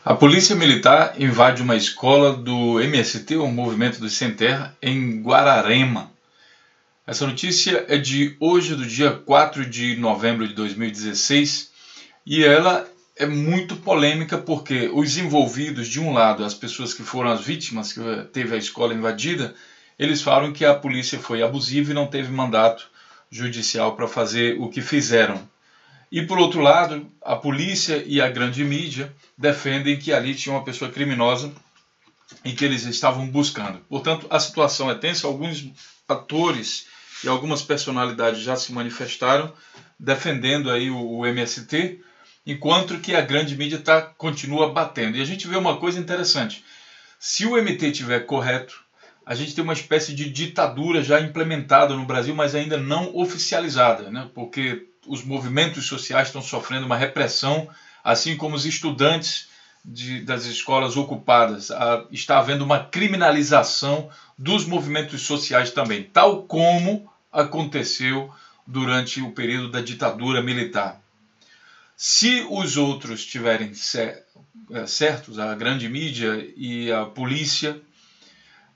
A polícia militar invade uma escola do MST, o Movimento dos Sem Terra, em Guararema. Essa notícia é de hoje, do dia 4 de novembro de 2016, e ela é muito polêmica porque os envolvidos, de um lado, as pessoas que foram as vítimas, que teve a escola invadida, eles falam que a polícia foi abusiva e não teve mandato judicial para fazer o que fizeram. E, por outro lado, a polícia e a grande mídia defendem que ali tinha uma pessoa criminosa e que eles estavam buscando. Portanto, a situação é tensa. Alguns atores e algumas personalidades já se manifestaram defendendo aí o MST, enquanto que a grande mídia continua batendo. E a gente vê uma coisa interessante. Se o MT estiver correto, a gente tem uma espécie de ditadura já implementada no Brasil, mas ainda não oficializada, né? Porque os movimentos sociais estão sofrendo uma repressão, assim como os estudantes das escolas ocupadas. Está havendo uma criminalização dos movimentos sociais também, tal como aconteceu durante o período da ditadura militar. Se os outros tiverem certos, a grande mídia e a polícia,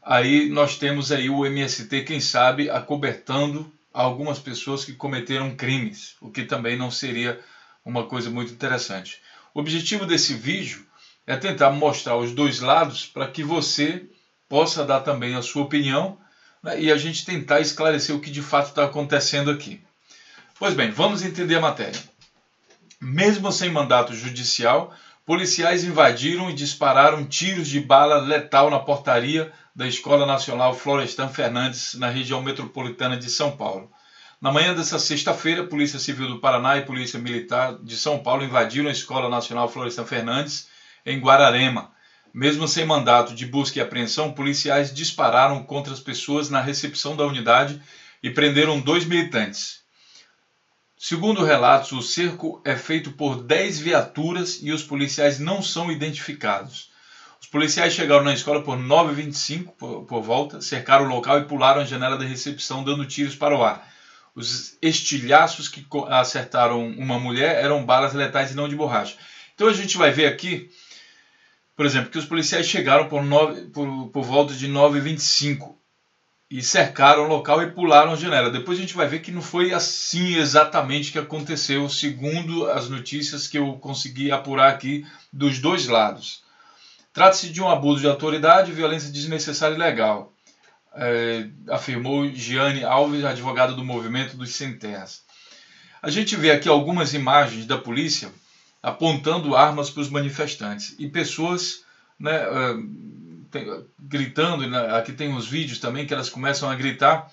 aí nós temos aí o MST, quem sabe, acobertando algumas pessoas que cometeram crimes, o que também não seria uma coisa muito interessante. O objetivo desse vídeo é tentar mostrar os dois lados para que você possa dar também a sua opinião, né, e a gente tentar esclarecer o que de fato está acontecendo aqui. Pois bem, vamos entender a matéria. Mesmo sem mandato judicial, policiais invadiram e dispararam tiros de bala letal na portaria da Escola Nacional Florestan Fernandes, na região metropolitana de São Paulo. Na manhã dessa sexta-feira, a Polícia Civil do Paraná e a Polícia Militar de São Paulo invadiram a Escola Nacional Florestan Fernandes, em Guararema. Mesmo sem mandato de busca e apreensão, policiais dispararam contra as pessoas na recepção da unidade e prenderam 2 militantes. Segundo relatos, o cerco é feito por 10 viaturas e os policiais não são identificados. Os policiais chegaram na escola por 9h25 por volta, cercaram o local e pularam a janela da recepção, dando tiros para o ar. Os estilhaços que acertaram uma mulher eram balas letais e não de borracha. Então a gente vai ver aqui, por exemplo, que os policiais chegaram por volta de 9h25 e cercaram o local e pularam a janela. Depois a gente vai ver que não foi assim exatamente que aconteceu, segundo as notícias que eu consegui apurar aqui dos dois lados. Trata-se de um abuso de autoridade, violência desnecessária e ilegal, afirmou Giane Alves, advogada do Movimento dos Sem Terras. A gente vê aqui algumas imagens da polícia apontando armas para os manifestantes e pessoas, né, gritando. Aqui tem uns vídeos também que elas começam a gritar.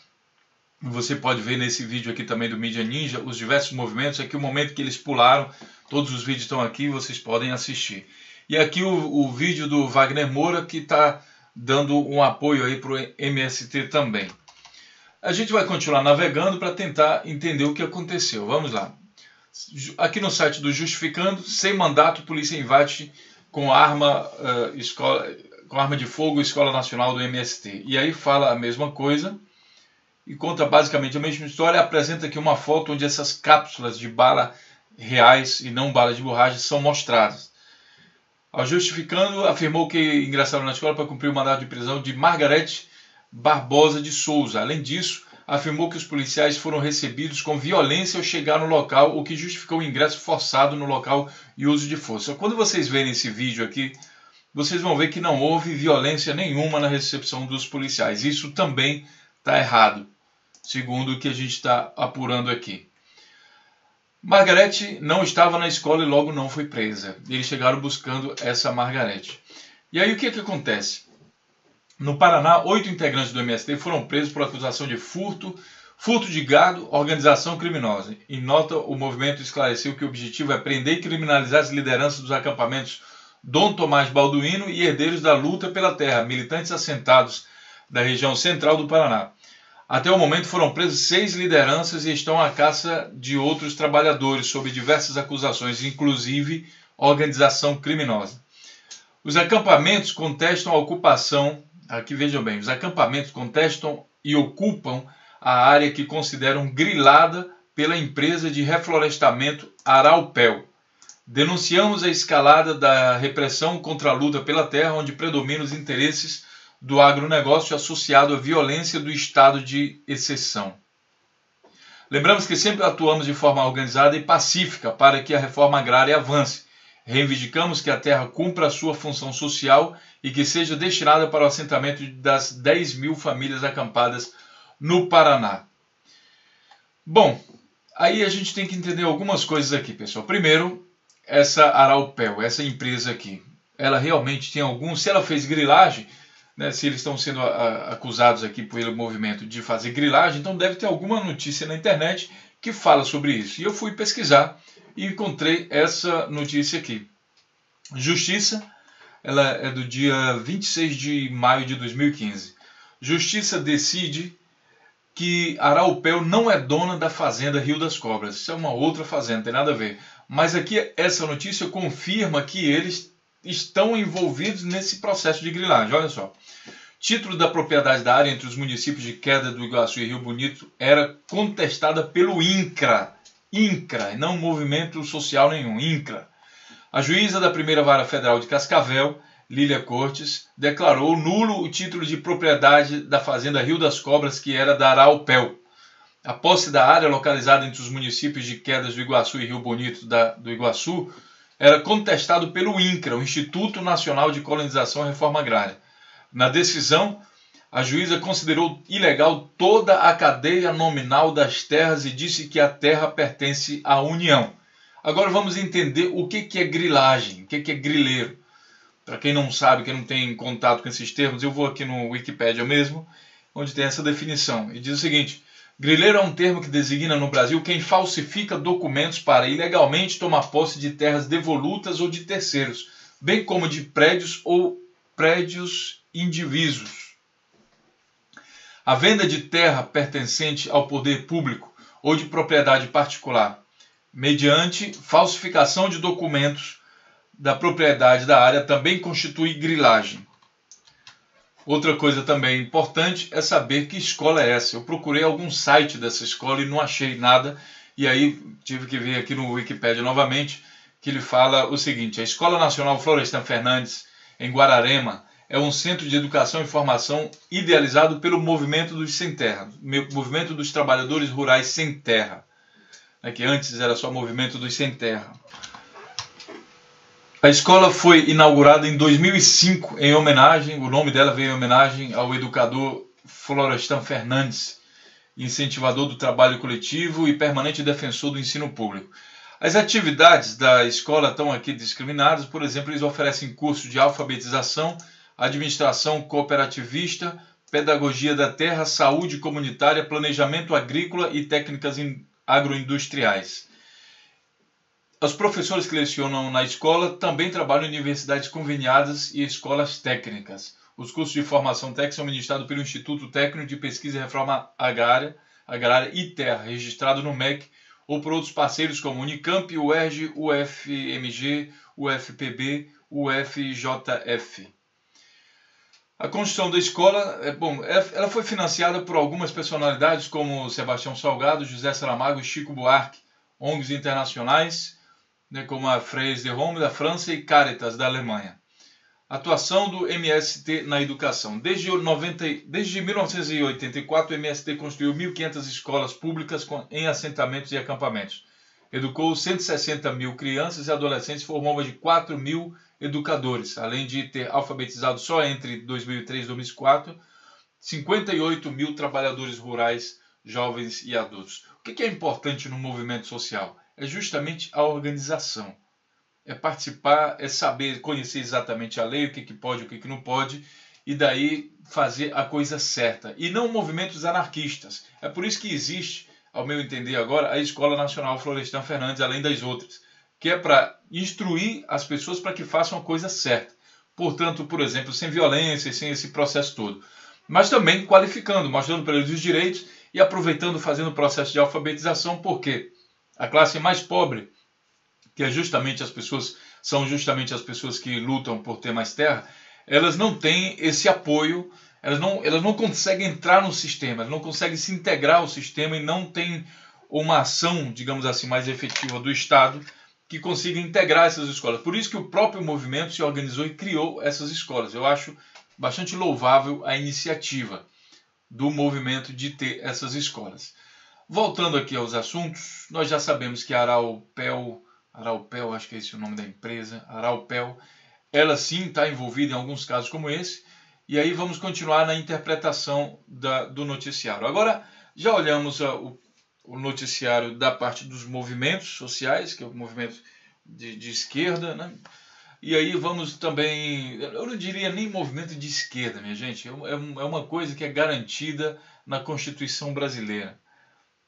Você pode ver nesse vídeo aqui também do Mídia Ninja os diversos movimentos. Aqui o momento que eles pularam, todos os vídeos estão aqui, vocês podem assistir. E aqui o vídeo do Wagner Moura, que está dando um apoio aí para o MST também. A gente vai continuar navegando para tentar entender o que aconteceu. Vamos lá. Aqui no site do Justificando, sem mandato, polícia invade com arma de fogo, Escola Nacional do MST. E aí fala a mesma coisa e conta basicamente a mesma história. Apresenta aqui uma foto onde essas cápsulas de bala reais e não balas de borracha são mostradas. Ao Justificando, afirmou que ingressaram na escola para cumprir o mandato de prisão de Margarete Barbosa de Souza. Além disso, afirmou que os policiais foram recebidos com violência ao chegar no local, o que justificou o ingresso forçado no local e uso de força. Quando vocês verem esse vídeo aqui, vocês vão ver que não houve violência nenhuma na recepção dos policiais. Isso também está errado, segundo o que a gente está apurando aqui. Margarete não estava na escola e logo não foi presa. Eles chegaram buscando essa Margarete. E aí o que acontece? No Paraná, 8 integrantes do MST foram presos por acusação de furto de gado, organização criminosa. Em nota, o movimento esclareceu que o objetivo é prender e criminalizar as lideranças dos acampamentos Dom Tomás Balduino e herdeiros da luta pela terra, militantes assentados da região central do Paraná. Até o momento foram presos 6 lideranças e estão à caça de outros trabalhadores sob diversas acusações, inclusive organização criminosa. Os acampamentos contestam a ocupação, aqui vejam bem, os acampamentos contestam e ocupam a área que consideram grilada pela empresa de reflorestamento Araupel. Denunciamos a escalada da repressão contra a luta pela terra, onde predominam os interesses do agronegócio associado à violência do estado de exceção. Lembramos que sempre atuamos de forma organizada e pacífica para que a reforma agrária avance. Reivindicamos que a terra cumpra a sua função social e que seja destinada para o assentamento das 10 mil famílias acampadas no Paraná. Bom, aí a gente tem que entender algumas coisas aqui, pessoal. Primeiro, essa Araupel, essa empresa aqui, ela realmente tem algum... Se ela fez grilagem, né, se eles estão sendo acusados aqui pelo movimento de fazer grilagem, então deve ter alguma notícia na internet que fala sobre isso. E eu fui pesquisar e encontrei essa notícia aqui. Justiça, ela é do dia 26 de maio de 2015. Justiça decide que Araupel não é dona da fazenda Rio das Cobras. Isso é uma outra fazenda, não tem nada a ver. Mas aqui essa notícia confirma que eles estão envolvidos nesse processo de grilagem. Olha só. Título da propriedade da área entre os municípios de Queda do Iguaçu e Rio Bonito era contestada pelo INCRA. INCRA, não movimento social nenhum, INCRA. A juíza da primeira vara federal de Cascavel, Lília Cortes, declarou nulo o título de propriedade da fazenda Rio das Cobras, que era da Araupel. A posse da área localizada entre os municípios de Quedas do Iguaçu e Rio Bonito do Iguaçu era contestado pelo INCRA, o Instituto Nacional de Colonização e Reforma Agrária. Na decisão, a juíza considerou ilegal toda a cadeia nominal das terras e disse que a terra pertence à União. Agora vamos entender o que é grilagem, o que é grileiro. Para quem não sabe, quem não tem contato com esses termos, eu vou aqui no Wikipédia mesmo, onde tem essa definição. E diz o seguinte: grileiro é um termo que designa no Brasil quem falsifica documentos para ilegalmente tomar posse de terras devolutas ou de terceiros, bem como de prédios ou prédios indivisos. A venda de terra pertencente ao poder público ou de propriedade particular, mediante falsificação de documentos da propriedade da área, também constitui grilagem. Outra coisa também importante é saber que escola é essa. Eu procurei algum site dessa escola e não achei nada, e aí tive que ver aqui no Wikipédia novamente, que ele fala o seguinte: a Escola Nacional Florestan Fernandes, em Guararema, é um centro de educação e formação idealizado pelo Movimento dos Sem Terra, Movimento dos Trabalhadores Rurais Sem Terra, que antes era só Movimento dos Sem Terra. A escola foi inaugurada em 2005 em homenagem, o nome dela veio em homenagem ao educador Florestan Fernandes, incentivador do trabalho coletivo e permanente defensor do ensino público. As atividades da escola estão aqui discriminadas. Por exemplo, eles oferecem cursos de alfabetização, administração cooperativista, pedagogia da terra, saúde comunitária, planejamento agrícola e técnicas agroindustriais. Os professores que lecionam na escola também trabalham em universidades conveniadas e escolas técnicas. Os cursos de formação técnica são ministrados pelo Instituto Técnico de Pesquisa e Reforma Agrária e Terra, registrado no MEC, ou por outros parceiros como Unicamp, UERJ, UFMG, UFPB, UFJF. A construção da escola, ela foi financiada por algumas personalidades como Sebastião Salgado, José Saramago e Chico Buarque, ONGs internacionais, como a Frères de Rome da França e Caritas da Alemanha. Atuação do MST na educação. Desde 1984, o MST construiu 1.500 escolas públicas em assentamentos e acampamentos. Educou 160 mil crianças e adolescentes, formou mais de 4 mil educadores, além de ter alfabetizado só entre 2003 e 2004, 58 mil trabalhadores rurais, jovens e adultos. O que é importante no movimento social? É justamente a organização. É participar, é saber, conhecer exatamente a lei, o que pode, o que não pode, e daí fazer a coisa certa. E não movimentos anarquistas. É por isso que existe, ao meu entender agora, a Escola Nacional Florestan Fernandes, além das outras, que é para instruir as pessoas para que façam a coisa certa. Portanto, por exemplo, sem violência, sem esse processo todo. Mas também qualificando, mostrando para eles os direitos e aproveitando, fazendo o processo de alfabetização, porque a classe mais pobre, que é justamente as pessoas, são justamente as pessoas que lutam por ter mais terra, elas não têm esse apoio, elas não conseguem entrar no sistema, elas não conseguem se integrar ao sistema e não têm uma ação, digamos assim, mais efetiva do Estado que consiga integrar essas escolas. Por isso que o próprio movimento se organizou e criou essas escolas. Eu acho bastante louvável a iniciativa do movimento de ter essas escolas. Voltando aqui aos assuntos, nós já sabemos que a Araupel, acho que é esse o nome da empresa, Araupel, ela sim está envolvida em alguns casos como esse, e aí vamos continuar na interpretação do noticiário. Agora, já olhamos o noticiário da parte dos movimentos sociais, que é o movimento de esquerda, né? E aí vamos também, eu não diria nem movimento de esquerda, minha gente, é uma coisa que é garantida na Constituição brasileira.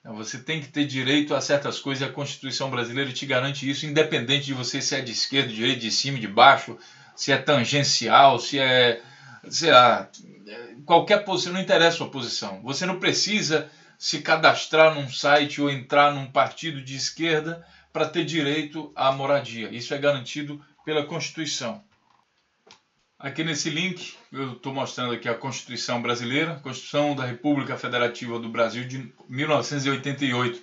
Você tem que ter direito a certas coisas e a Constituição brasileira te garante isso, independente de você se é de esquerda, de direita, de cima, de baixo, se é tangencial, se é, sei lá, qualquer posição, não interessa a sua posição. Você não precisa se cadastrar num site ou entrar num partido de esquerda para ter direito à moradia. Isso é garantido pela Constituição. Aqui nesse link eu estou mostrando aqui a Constituição brasileira, Constituição da República Federativa do Brasil de 1988.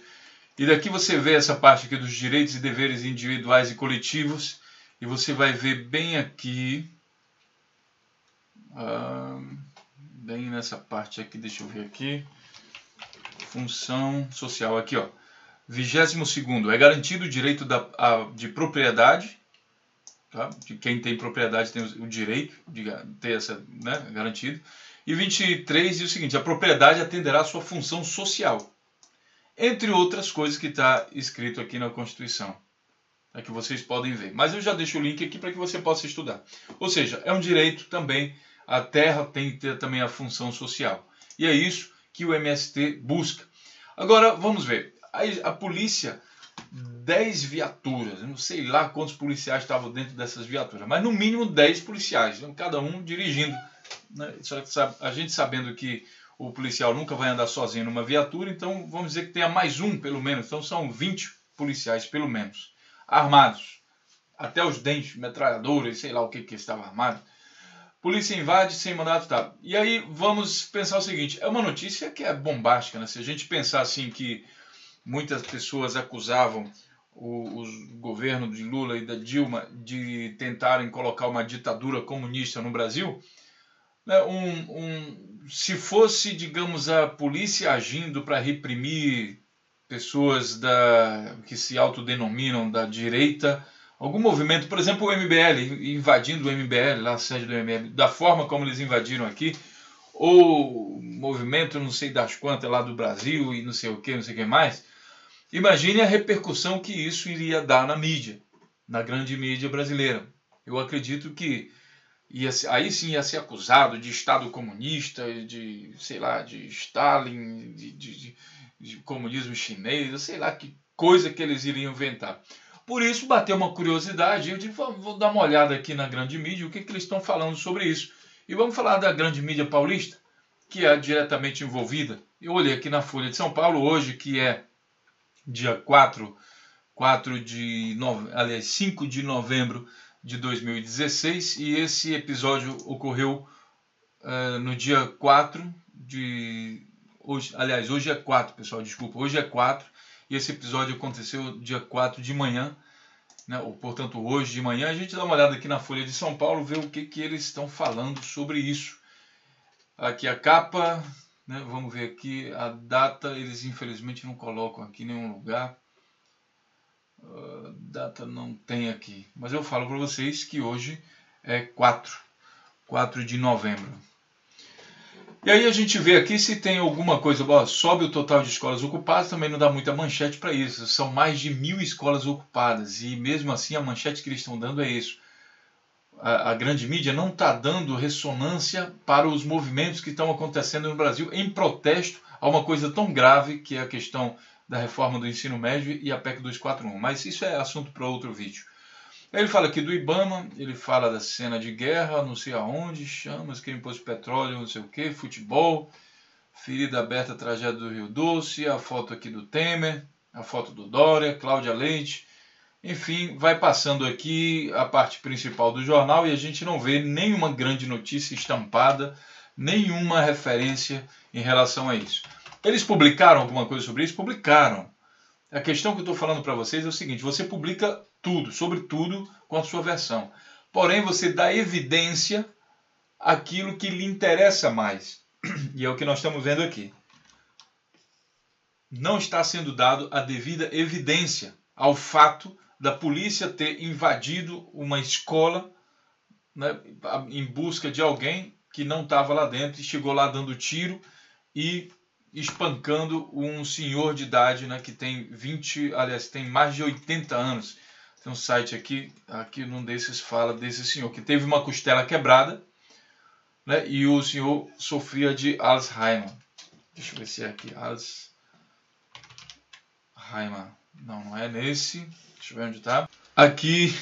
E daqui você vê essa parte aqui dos direitos e deveres individuais e coletivos. E você vai ver bem aqui, bem nessa parte aqui, deixa eu ver aqui, função social, aqui ó, 22º, é garantido o direito de propriedade. Tá? De quem tem propriedade tem o direito de ter essa, né, garantido. E 23 diz o seguinte: a propriedade atenderá à sua função social, entre outras coisas que está escrito aqui na Constituição, é que vocês podem ver. Mas eu já deixo o link aqui para que você possa estudar. Ou seja, é um direito também, a terra tem que ter também a função social. E é isso que o MST busca. Agora, vamos ver. A polícia, 10 viaturas, eu não sei lá quantos policiais estavam dentro dessas viaturas, mas no mínimo 10 policiais, cada um dirigindo. Né? A gente sabendo que o policial nunca vai andar sozinho numa viatura, então vamos dizer que tenha mais um pelo menos, então são 20 policiais pelo menos, armados, até os dentes, metralhadoras, sei lá o que estava armado. Polícia invade sem mandato, tá. E aí vamos pensar o seguinte, é uma notícia que é bombástica, né? Se a gente pensar assim que muitas pessoas acusavam o governo de Lula e da Dilma de tentarem colocar uma ditadura comunista no Brasil, né? Se fosse, digamos, a polícia agindo para reprimir pessoas que se autodenominam da direita, algum movimento, por exemplo o MBL, invadindo o MBL, lá a sede do MBL, da forma como eles invadiram aqui, ou movimento não sei das quantas lá do Brasil e não sei o que mais, imagine a repercussão que isso iria dar na mídia, na grande mídia brasileira. Eu acredito que aí sim ia ser acusado de Estado comunista, de, sei lá, de Stalin, de comunismo chinês, sei lá que coisa que eles iriam inventar. Por isso bateu uma curiosidade, eu disse, vou dar uma olhada aqui na grande mídia, o que eles estão falando sobre isso. E vamos falar da grande mídia paulista, que é diretamente envolvida. Eu olhei aqui na Folha de São Paulo hoje, que é dia 5 de novembro de 2016, e esse episódio ocorreu no dia 4 de... Hoje é 4, pessoal, desculpa, hoje é 4, e esse episódio aconteceu dia 4 de manhã, né, ou, portanto, hoje de manhã. A gente dá uma olhada aqui na Folha de São Paulo, ver o que eles estão falando sobre isso. Aqui a capa, né, vamos ver aqui a data, eles infelizmente não colocam aqui em nenhum lugar. Data não tem aqui, mas eu falo para vocês que hoje é 4 de novembro. E aí a gente vê aqui se tem alguma coisa, sobe o total de escolas ocupadas, também não dá muita manchete para isso, são mais de 1.000 escolas ocupadas, e mesmo assim a manchete que eles estão dando é isso. A grande mídia não está dando ressonância para os movimentos que estão acontecendo no Brasil em protesto a uma coisa tão grave que é a questão da reforma do ensino médio e a PEC 241, mas isso é assunto para outro vídeo. Ele fala aqui do IBAMA, ele fala da cena de guerra, não sei aonde, chamas, que imposto de petróleo, não sei o que, futebol, ferida aberta, tragédia do Rio Doce, a foto aqui do Temer, a foto do Dória, Cláudia Leite, enfim, vai passando aqui a parte principal do jornal e a gente não vê nenhuma grande notícia estampada, nenhuma referência em relação a isso. Eles publicaram alguma coisa sobre isso? Publicaram. A questão que eu estou falando para vocês é o seguinte, você publica tudo, sobre tudo com a sua versão. Porém, você dá evidência àquilo que lhe interessa mais. E é o que nós estamos vendo aqui. Não está sendo dado a devida evidência ao fato da polícia ter invadido uma escola, né, em busca de alguém que não estava lá dentro e chegou lá dando tiro e espancando um senhor de idade, né, que tem tem mais de 80 anos. Tem um site aqui num desses fala desse senhor que teve uma costela quebrada, né, e o senhor sofria de Alzheimer. Deixa eu ver se é aqui. Alzheimer. Não é nesse. Deixa eu ver onde está. Aqui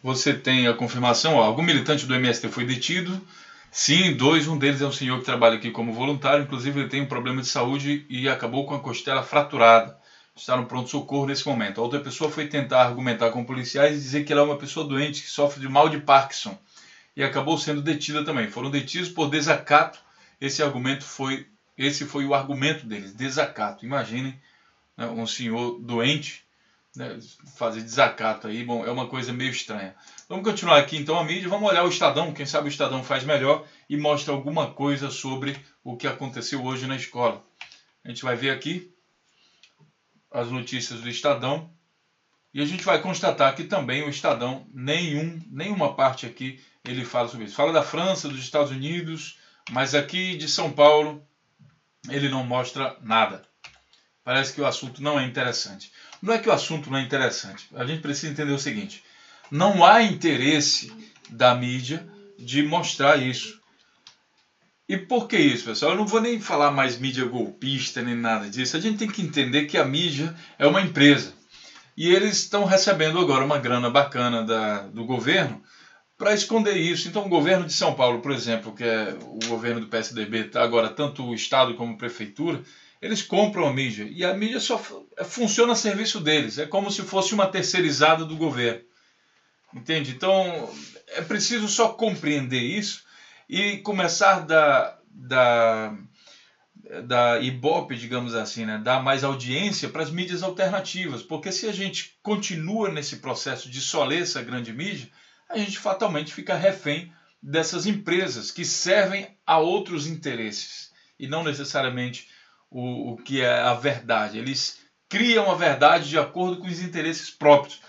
você tem a confirmação. Algum militante do MST foi detido. Sim, um deles é um senhor que trabalha aqui como voluntário. Inclusive ele tem um problema de saúde e acabou com a costela fraturada. Está no pronto-socorro nesse momento. A outra pessoa foi tentar argumentar com policiais e dizer que ela é uma pessoa doente que sofre de mal de Parkinson. E acabou sendo detida também. Foram detidos por desacato. Esse foi o argumento deles, desacato. Imaginem, né, um senhor doente, né, fazer desacato aí. Bom, é uma coisa meio estranha. Vamos continuar aqui então a mídia. Vamos olhar o Estadão. Quem sabe o Estadão faz melhor e mostra alguma coisa sobre o que aconteceu hoje na escola. A gente vai ver aqui as notícias do Estadão. E a gente vai constatar que também o Estadão, nenhuma parte aqui ele fala sobre isso. Fala da França, dos Estados Unidos, mas aqui de São Paulo ele não mostra nada. Parece que o assunto não é interessante. Não é que o assunto não é interessante. A gente precisa entender o seguinte. Não há interesse da mídia de mostrar isso. E por que isso, pessoal? Eu não vou nem falar mais mídia golpista nem nada disso. A gente tem que entender que a mídia é uma empresa. E eles estão recebendo agora uma grana bacana do governo para esconder isso. Então o governo de São Paulo, por exemplo, que é o governo do PSDB, agora tanto o Estado como a Prefeitura, eles compram a mídia. E a mídia só funciona a serviço deles. É como se fosse uma terceirizada do governo. Entende? Então é preciso só compreender isso e começar da Ibope, digamos assim, né? Dar mais audiência para as mídias alternativas. Porque se a gente continua nesse processo de só ler essa grande mídia, a gente fatalmente fica refém dessas empresas que servem a outros interesses e não necessariamente o que é a verdade. Eles criam a verdade de acordo com os interesses próprios.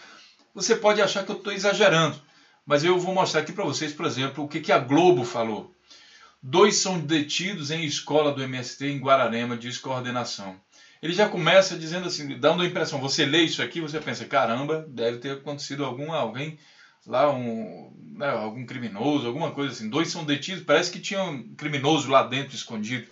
Você pode achar que eu estou exagerando, mas eu vou mostrar aqui para vocês, por exemplo, o que a Globo falou. 2 são detidos em escola do MST em Guararema, descoordenação. Ele já começa dizendo assim, dando a impressão, você lê isso aqui, você pensa, caramba, deve ter acontecido alguém lá, algum criminoso, alguma coisa assim. 2 são detidos, parece que tinha um criminoso lá dentro escondido.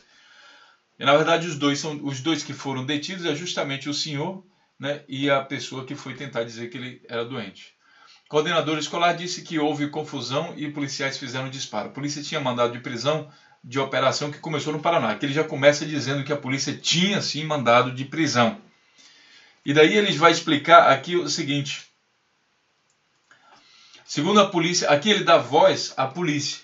E na verdade os dois que foram detidos é justamente o senhor, né, e a pessoa que foi tentar dizer que ele era doente. O coordenador escolar disse que houve confusão e policiais fizeram disparo. A polícia tinha mandado de prisão de operação que começou no Paraná. Aqui ele já começa dizendo que a polícia tinha sim mandado de prisão. E daí ele vai explicar aqui o seguinte. Segundo a polícia, aqui ele dá voz à polícia,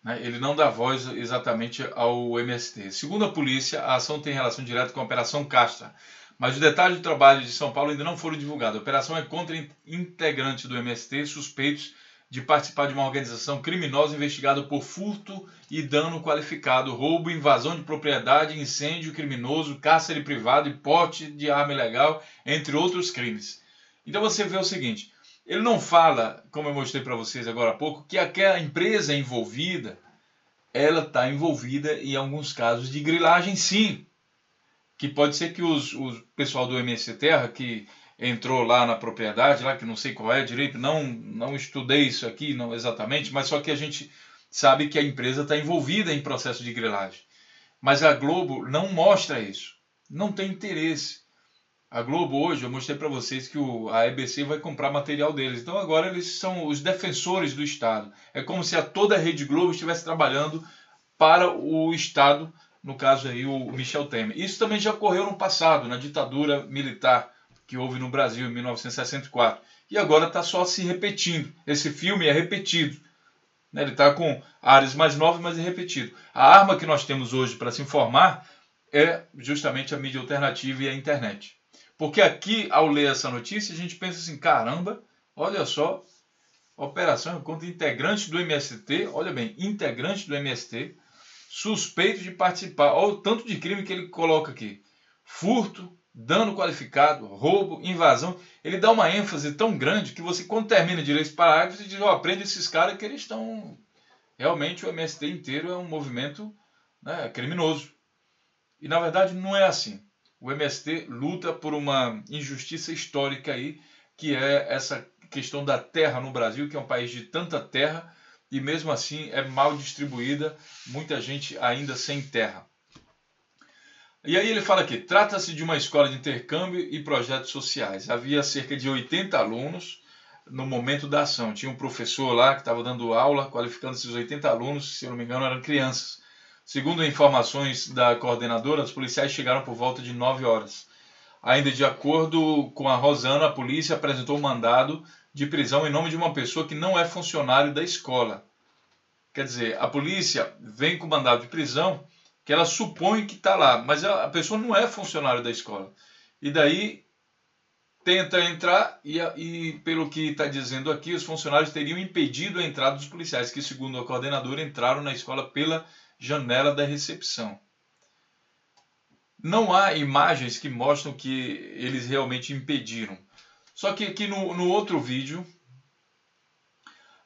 né? Ele não dá voz exatamente ao MST. Segundo a polícia, a ação tem relação direta com a Operação Castra, mas os detalhes do trabalho de São Paulo ainda não foram divulgados. A operação é contra integrantes do MST suspeitos de participar de uma organização criminosa investigada por furto e dano qualificado, roubo, invasão de propriedade, incêndio criminoso, cárcere privado e porte de arma ilegal, entre outros crimes. Então você vê o seguinte, ele não fala, como eu mostrei para vocês agora há pouco, que aquela empresa envolvida, ela está envolvida em alguns casos de grilagem sim. Que pode ser que o pessoal do MST Terra, que entrou lá na propriedade, lá que não sei qual é direito, não estudei isso aqui não exatamente, mas só que a gente sabe que a empresa está envolvida em processo de grilagem. Mas a Globo não mostra isso, não tem interesse. A Globo hoje, eu mostrei para vocês que a EBC vai comprar material deles. Então agora eles são os defensores do Estado. É como se toda a Rede Globo estivesse trabalhando para o Estado, no caso aí o Michel Temer. Isso também já ocorreu no passado, na ditadura militar que houve no Brasil em 1964. E agora está só se repetindo. Esse filme é repetido. Ele está com áreas mais novas, mas é repetido. A arma que nós temos hoje para se informar é justamente a mídia alternativa e a internet. Porque aqui, ao ler essa notícia, a gente pensa assim, caramba, Olha só, operação contra integrantes do MST, olha bem, integrantes do MST, suspeitos de participar. Olha o tanto de crime que ele coloca aqui. Furto, dano qualificado, roubo, invasão. Ele dá uma ênfase tão grande que você, quando termina de ler esse parágrafo, você diz, aprende esses caras que eles estão... Realmente o MST inteiro é um movimento, né, criminoso. E na verdade não é assim. O MST luta por uma injustiça histórica aí, que é essa questão da terra no Brasil, que é um país de tanta terra, e mesmo assim é mal distribuída, muita gente ainda sem terra. E aí ele fala aqui, trata-se de uma escola de intercâmbio e projetos sociais. Havia cerca de 80 alunos no momento da ação. Tinha um professor lá que estava dando aula, qualificando esses 80 alunos, se eu não me engano eram crianças. Segundo informações da coordenadora, os policiais chegaram por volta de 9 horas. Ainda de acordo com a Rosana, a polícia apresentou um mandado de prisão em nome de uma pessoa que não é funcionário da escola. Quer dizer, a polícia vem com mandado de prisão que ela supõe que está lá, mas a pessoa não é funcionário da escola. E daí tenta entrar e pelo que está dizendo aqui, os funcionários teriam impedido a entrada dos policiais, que segundo a coordenadora entraram na escola pela janela da recepção. Não há imagens que mostram que eles realmente impediram. Só que aqui no outro vídeo,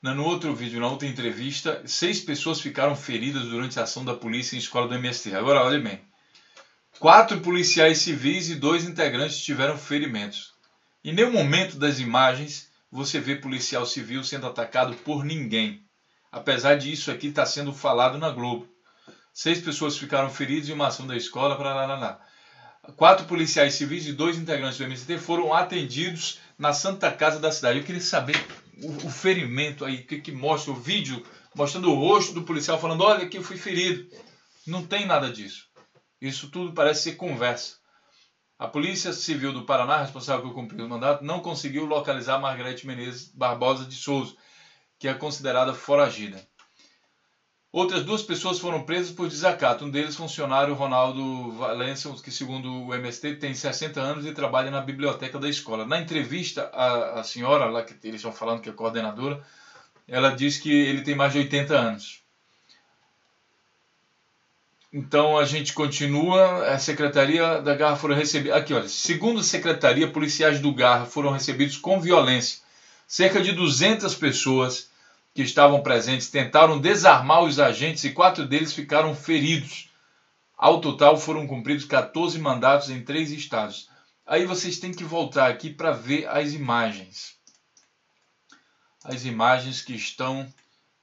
na outra entrevista, 6 pessoas ficaram feridas durante a ação da polícia em escola do MST. Agora, olha bem. 4 policiais civis e 2 integrantes tiveram ferimentos. Em nenhum momento das imagens você vê policial civil sendo atacado por ninguém. Apesar disso aqui estar sendo falado na Globo. 6 pessoas ficaram feridas em uma ação da escola. 4 policiais civis e 2 integrantes do MST foram atendidos na Santa Casa da cidade. Eu queria saber o ferimento aí, que mostra o vídeo, mostrando o rosto do policial falando, olha aqui eu fui ferido. Não tem nada disso. Isso tudo parece ser conversa. A Polícia Civil do Paraná, responsável por cumprir o mandato, não conseguiu localizar Margarete Menezes Barbosa de Souza, que é considerada foragida. Outras 2 pessoas foram presas por desacato. Um deles, funcionário Ronaldo Valência, que segundo o MST tem 60 anos e trabalha na biblioteca da escola. Na entrevista, a senhora, lá que eles estão falando que é coordenadora, ela diz que ele tem mais de 80 anos. Então a gente continua, a Secretaria da Garra foram recebidos... Aqui, olha, segundo a Secretaria, policiais do Garra foram recebidos com violência. Cerca de 200 pessoas que estavam presentes tentaram desarmar os agentes e 4 deles ficaram feridos. Ao total foram cumpridos 14 mandatos em 3 estados. Aí vocês têm que voltar aqui para ver as imagens. As imagens que estão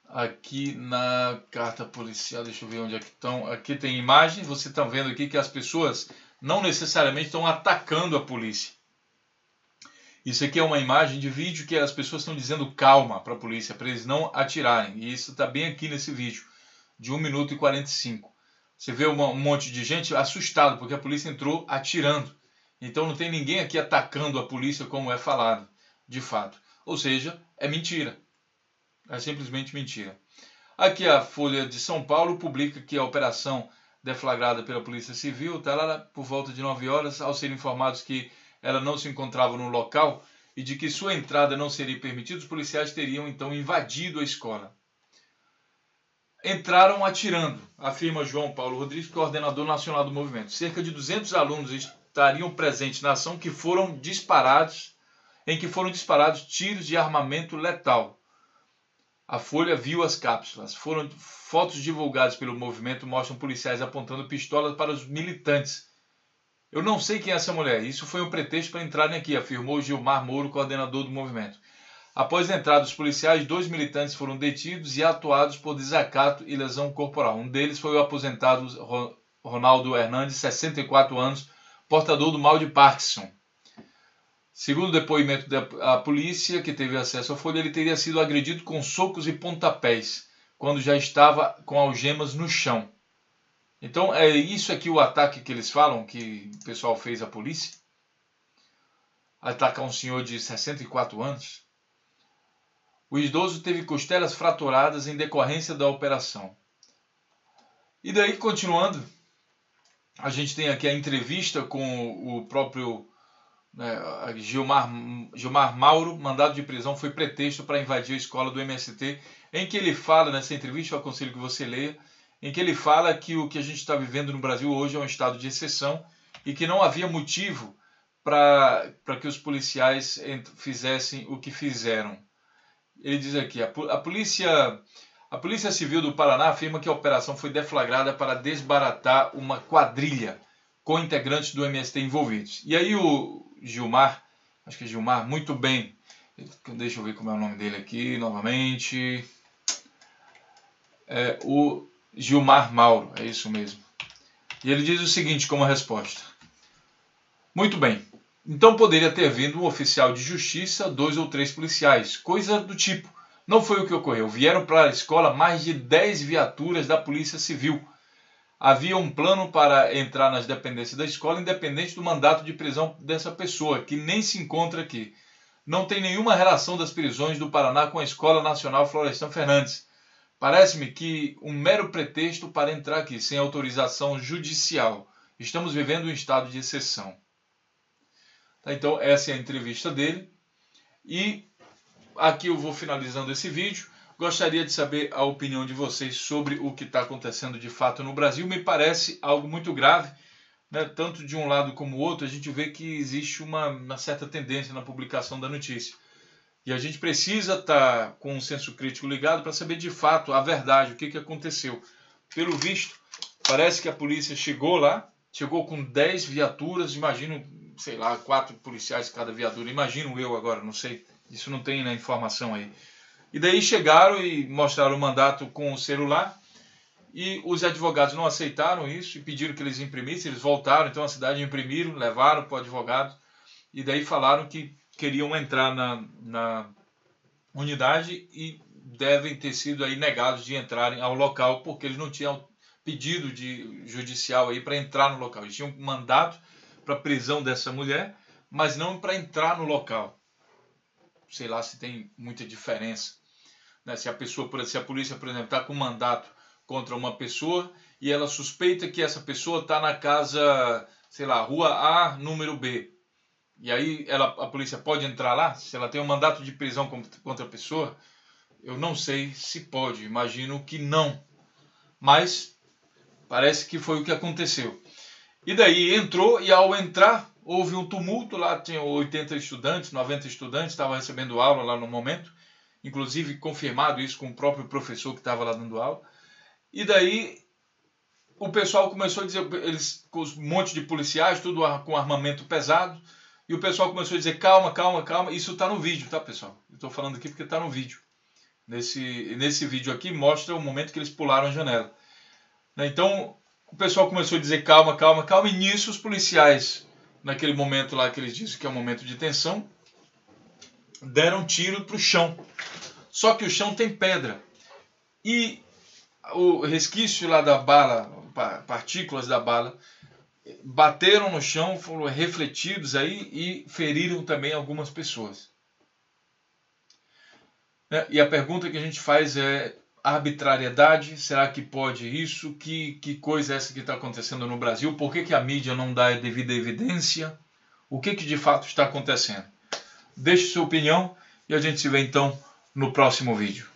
aqui na carta policial. Deixa eu ver onde é que estão. Aqui tem imagens. Vocês estão vendo aqui que as pessoas não necessariamente estão atacando a polícia. Isso aqui é uma imagem de vídeo que as pessoas estão dizendo calma para a polícia, para eles não atirarem. E isso está bem aqui nesse vídeo, de 1 minuto e 45. Você vê um monte de gente assustado, porque a polícia entrou atirando. Então não tem ninguém aqui atacando a polícia como é falado, de fato. Ou seja, é mentira. É simplesmente mentira. Aqui a Folha de São Paulo publica que a operação deflagrada pela Polícia Civil está lá por volta de 9 horas, ao serem informados que ela não se encontrava no local e de que sua entrada não seria permitida, os policiais teriam então invadido a escola. Entraram atirando, afirma João Paulo Rodrigues, coordenador nacional do movimento. Cerca de 200 alunos estariam presentes na ação em que foram disparados tiros de armamento letal. A Folha viu as cápsulas. Fotos divulgadas pelo movimento mostram policiais apontando pistolas para os militantes. Eu não sei quem é essa mulher. Isso foi um pretexto para entrarem aqui, afirmou Gilmar Mouro, coordenador do movimento. Após a entrada dos policiais, 2 militantes foram detidos e atuados por desacato e lesão corporal. Um deles foi o aposentado Ronaldo Hernandes, 64 anos, portador do mal de Parkinson. Segundo o depoimento da polícia, que teve acesso à Folha, ele teria sido agredido com socos e pontapés, quando já estava com algemas no chão. Então, é isso aqui o ataque que eles falam, que o pessoal fez à polícia? Atacar um senhor de 64 anos? O idoso teve costelas fraturadas em decorrência da operação. E daí, continuando, a gente tem aqui a entrevista com o próprio Gilmar Mauro, mandado de prisão foi pretexto para invadir a escola do MST, em que ele fala, nessa entrevista, eu aconselho que você leia, em que ele fala que o que a gente está vivendo no Brasil hoje é um estado de exceção e que não havia motivo para que os policiais fizessem o que fizeram. Ele diz aqui, a Polícia Civil do Paraná afirma que a operação foi deflagrada para desbaratar uma quadrilha com integrantes do MST envolvidos. E aí o Gilmar, acho que é Gilmar, muito bem, deixa eu ver como é o nome dele aqui novamente, o Gilmar Mauro, é isso mesmo. E ele diz o seguinte como resposta: muito bem, então poderia ter vindo um oficial de justiça, 2 ou 3 policiais, coisa do tipo. Não foi o que ocorreu. Vieram para a escola mais de 10 viaturas da Polícia Civil. Havia um plano para entrar nas dependências da escola, independente do mandato de prisão dessa pessoa, que nem se encontra aqui. Não tem nenhuma relação das prisões do Paraná com a Escola Nacional Florestan Fernandes. Parece-me que um mero pretexto para entrar aqui, sem autorização judicial. Estamos vivendo um estado de exceção. Então, essa é a entrevista dele. E aqui eu vou finalizando esse vídeo. Gostaria de saber a opinião de vocês sobre o que está acontecendo de fato no Brasil. Me parece algo muito grave, né? Tanto de um lado como o outro, a gente vê que existe uma certa tendência na publicação da notícia. E a gente precisa estar com um senso crítico ligado para saber de fato a verdade, o que aconteceu. Pelo visto, parece que a polícia chegou lá, chegou com 10 viaturas, imagino, sei lá, 4 policiais cada viatura, imagino eu agora, não sei, isso não tem na informação aí. E daí chegaram e mostraram o mandato com o celular e os advogados não aceitaram isso e pediram que eles imprimissem, eles voltaram então à cidade, imprimiram, levaram para o advogado e daí falaram que queriam entrar na unidade e devem ter sido aí negados de entrarem ao local porque eles não tinham pedido judicial aí para entrar no local. Eles tinham um mandato para prisão dessa mulher, mas não para entrar no local. Sei lá se tem muita diferença, né? Se a polícia, por exemplo, está com mandato contra uma pessoa e ela suspeita que essa pessoa está na casa, sei lá, rua A, número B. E aí a polícia pode entrar lá? Se ela tem um mandato de prisão contra a pessoa, eu não sei se pode, imagino que não. Mas parece que foi o que aconteceu. E daí entrou e ao entrar houve um tumulto, lá tinha 80 estudantes, 90 estudantes, estavam recebendo aula lá no momento, inclusive confirmado isso com o próprio professor que estava lá dando aula. E daí o pessoal começou a dizer, eles com um monte de policiais, tudo com armamento pesado, e o pessoal começou a dizer calma, calma, calma. Isso está no vídeo, tá, pessoal? Eu estou falando aqui porque está no vídeo. Nesse vídeo aqui mostra o momento que eles pularam a janela. Então o pessoal começou a dizer calma, calma, calma, e nisso os policiais, naquele momento lá que eles dizem que é um momento de tensão, deram tiro para o chão. Só que o chão tem pedra. E o resquício lá da bala, partículas da bala, bateram no chão, foram refletidos aí e feriram também algumas pessoas. E a pergunta que a gente faz é: arbitrariedade? Será que pode isso? Que coisa é essa que está acontecendo no Brasil? Por que a mídia não dá a devida evidência? O que de fato está acontecendo? Deixe sua opinião e a gente se vê então no próximo vídeo.